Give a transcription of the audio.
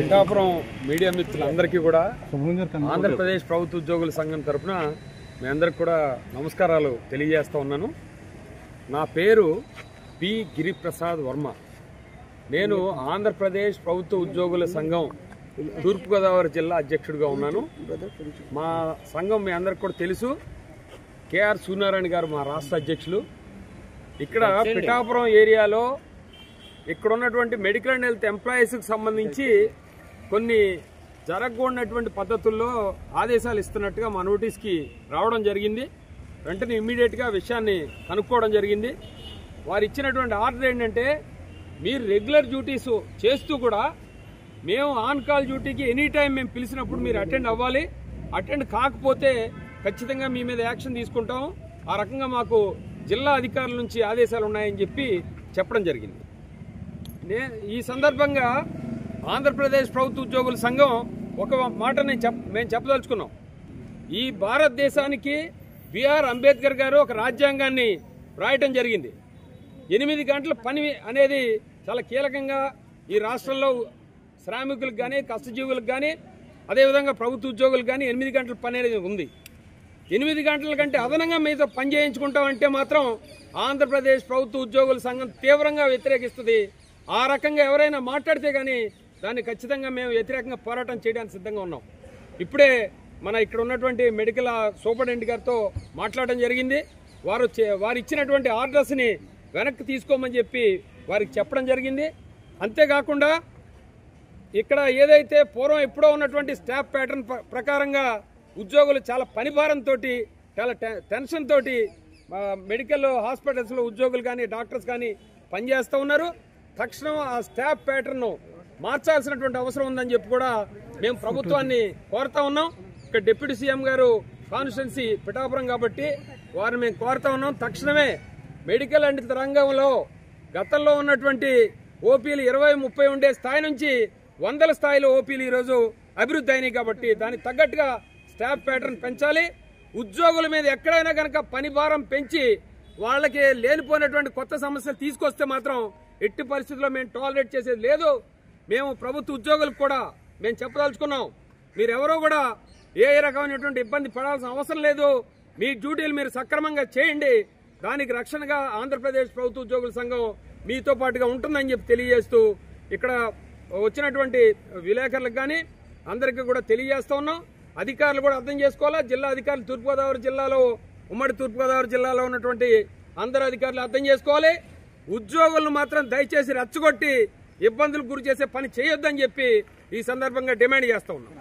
Pithapuram media మిత్రులందరికీ కూడా ఆంధ్రప్రదేశ్ ప్రభుత్వ ఉద్యోగుల సంఘం తరఫున మీ అందరికి కూడా నమస్కారాలు తెలియజేస్తూ ఉన్నాను. నా పేరు పి గిరిప్రసాద్ వర్మ. నేను ఆంధ్రప్రదేశ్ ప్రభుత్వ ఉద్యోగుల సంఘం తూర్పుగోదావరి జిల్లా అధ్యక్షుడిగా ఉన్నాను. మా సంఘం మీ అందరికి కూడా తెలుసు. కేఆర్ సూర్యనారాయణ గారు మా రాష్ట్ర అధ్యక్షులు. ఇక్కడ పిఠాపురం ఏరియాలో ఇక్కడ ఉన్నటువంటి మెడికల్ అండ్ హెల్త్ ఎంప్లాయీస్కి సంబంధించి కొన్ని జరగకూడనటువంటి పద్ధతుల్లో ఆదేశాలు ఇస్తున్నట్టుగా మా నోటీస్కి రావడం జరిగింది. వెంటనే ఇమ్మీడియట్గా విషయాన్ని కనుక్కోవడం జరిగింది. వారు ఇచ్చినటువంటి ఆర్డర్ ఏంటంటే, మీరు రెగ్యులర్ డ్యూటీస్ చేస్తూ కూడా మేము ఆన్ కాల్ డ్యూటీకి ఎనీ టైం మేము పిలిచినప్పుడు మీరు అటెండ్ అవ్వాలి. అటెండ్ కాకపోతే ఖచ్చితంగా మీ మీద యాక్షన్ తీసుకుంటాం. ఆ రకంగా మాకు జిల్లా అధికారుల నుంచి ఆదేశాలు ఉన్నాయని చెప్పడం జరిగింది. ఈ సందర్భంగా ఆంధ్రప్రదేశ్ ప్రభుత్వ ఉద్యోగుల సంఘం ఒక మాట మేము చెప్పదలుచుకున్నాం. ఈ భారతదేశానికి బిఆర్ అంబేద్కర్ గారు ఒక రాజ్యాంగాన్ని రాయటం జరిగింది. 8 గంటల పని అనేది చాలా కీలకంగా ఈ రాష్ట్రంలో శ్రామికులకు కానీ కష్టజీవులకు కానీ అదేవిధంగా ప్రభుత్వ ఉద్యోగులకు కానీ 8 గంటల పని అనేది ఉంది. 8 గంటల కంటే అదనంగా మీతో పని చేయించుకుంటామంటే మాత్రం ఆంధ్రప్రదేశ్ ప్రభుత్వ ఉద్యోగుల సంఘం తీవ్రంగా వ్యతిరేకిస్తుంది. ఆ రకంగా ఎవరైనా మాట్లాడితే కానీ దాన్ని ఖచ్చితంగా మేము వ్యతిరేకంగా పోరాటం చేయడానికి సిద్ధంగా ఉన్నాం. ఇప్పుడే ఇక్కడ ఉన్నటువంటి మెడికల్ సూపరింటెండెంట్ గారితో మాట్లాడడం జరిగింది. వారు ఇచ్చినటువంటి ఆర్డర్స్ని వెనక్కి తీసుకోమని చెప్పి వారికి చెప్పడం జరిగింది. అంతేకాకుండా ఇక్కడ ఏదైతే పూర్వం ఎప్పుడో ఉన్నటువంటి స్టాఫ్ ప్యాటర్న్ ప్రకారంగా ఉద్యోగులు చాలా పనిభారంతో చాలా టెన్షన్ తోటి మెడికల్ హాస్పిటల్స్లో ఉద్యోగులు కానీ డాక్టర్స్ కానీ పనిచేస్తూ ఉన్నారు. తక్షణం ఆ స్టాఫ్ ప్యాటర్న్ మార్చాల్సినటువంటి అవసరం ఉందని చెప్పి కూడా మేము ప్రభుత్వాన్ని కోరుతా ఉన్నాం. ఇక్కడ డిప్యూటీ సీఎం గారు కాన్స్టిట్యున్సీ పిఠాపురం కాబట్టి వారిని మేము కోరుతా ఉన్నాం. తక్షణమే మెడికల్ అండ్ రంగంలో గతంలో ఉన్నటువంటి ఓపీలు 20-30 ఉండే స్థాయి నుంచి 100 స్థాయిలో ఓపీలు ఈరోజు అభివృద్ధి అయినాయి కాబట్టి దానికి తగ్గట్టుగా స్టాఫ్ ప్యాటర్న్ పెంచాలి. ఉద్యోగుల మీద ఎక్కడైనా కనుక పని భారం పెంచి వాళ్ళకి లేనిపోయినటువంటి కొత్త సమస్యలు తీసుకొస్తే మాత్రం ఎట్టి పరిస్థితుల్లో మేము టాలరేట్ చేసేది లేదు. మేము ప్రభుత్వ ఉద్యోగులకు కూడా మేము చెప్పదలుచుకున్నాం, మీరెవరో కూడా ఏ రకమైనటువంటి ఇబ్బంది పడాల్సిన అవసరం లేదు. మీ డ్యూటీలు మీరు సక్రమంగా చేయండి. దానికి రక్షణగా ఆంధ్రప్రదేశ్ ప్రభుత్వ ఉద్యోగుల సంఘం మీతో పాటుగా ఉంటుందని చెప్పి తెలియజేస్తూ ఇక్కడ వచ్చినటువంటి విలేకరులకు కానీ అందరికీ కూడా తెలియజేస్తూ ఉన్నాం. అధికారులు కూడా అర్థం చేసుకోవాలా. జిల్లా అధికారులు తూర్పుగోదావరి జిల్లాలో ఉమ్మడి తూర్పుగోదావరి జిల్లాలో ఉన్నటువంటి అందరు అధికారులు అర్థం చేసుకోవాలి. ఉద్యోగులను మాత్రం దయచేసి రెచ్చగొట్టి ఇబ్బందులకు గురి చేసే పని చేయొద్దని చెప్పి ఈ సందర్భంగా డిమాండ్ చేస్తా ఉన్నాం.